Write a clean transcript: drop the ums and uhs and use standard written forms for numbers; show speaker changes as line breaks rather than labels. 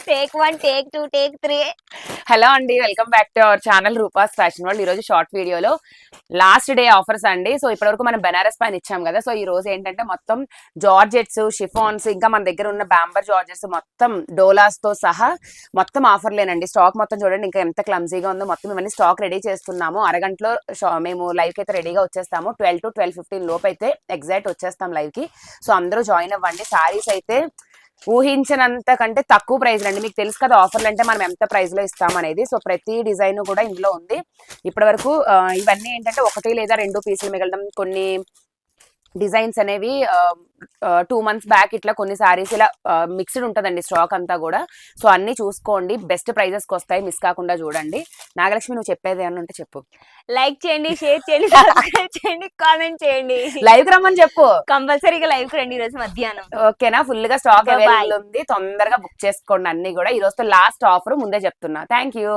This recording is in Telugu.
Take 1, take 2, take 3.
హలో అండి, welcome back to our channel Rupa's fashion world. ఈ రోజు షార్ట్ వీడియోలో లాస్ట్ డే ఆఫర్స్ అండి. సో ఇప్పటివరకు మనం బెనారస్ పైన ఇచ్చాం కదా. సో ఈ రోజు ఏంటంటే మొత్తం జార్జెట్స్, షిఫాన్స్, ఇంకా మన దగ్గర ఉన్న బాంబర్ జార్జెట్స్ మొత్తం డోలాస్ తో సహా మొత్తం ఆఫర్లేనండి. స్టాక్ మొత్తం చూడండి ఇంకా ఎంత క్లమ్జీగా ఉందో. మొత్తం ఇవన్నీ స్టాక్ రెడీ చేస్తున్నాము. అరగంటలో మేము లైవ్ కి అయితే రెడీగా వచ్చేస్తాము. 12 to 12:15 లోపు అయితే ఎగ్జాక్ట్ వచ్చేస్తాం లైవ్ కి. సో అందరూ జాయిన్ అవ్వండి. సారీస్ అయితే ఊహించినంత కంటే తక్కువ ప్రైస్ అండి. మీకు తెలుసు కదా ఆఫర్లు అంటే మనం ఎంత ప్రైస్ లో ఇస్తాం అనేది. సో ప్రతి డిజైన్ కూడా ఇందులో ఉంది. ఇప్పటి వరకు ఇవన్నీ ఏంటంటే ఒకటి లేదా రెండు పీసులు మిగలడం. కొన్ని డిజైన్స్ అనేవి 2 months బ్యాక్ ఇట్లా కొన్ని సారీస్ ఇలా మిక్స్డ్ ఉంటుందండి స్టాక్ అంతా కూడా. సో అన్ని చూసుకోండి, బెస్ట్ ప్రైజెస్కి వస్తాయి, మిస్ కాకుండా చూడండి. నాగలక్ష్మి, నువ్వు చెప్పేది ఏమన్నా ఉంటే చెప్పు.
లైక్ చేయండి, షేర్ చేయండి, సబ్స్క్రైబ్ చేయండి, కామెంట్ చేయండి.
లైవ్ కి రమ్మని చెప్పు.
కంపల్సరీగా లైవ్ కి రండి ఈ రోజు మధ్యాహ్నం.
ఓకేనా? ఫుల్ గా స్టాక్ అవైలబుల్ ఉంది, తొందరగా బుక్ చేసుకోండి అన్ని కూడా. ఈ రోజుతో లాస్ట్ ఆఫర్ ముందే చెప్తున్నా. Thank you.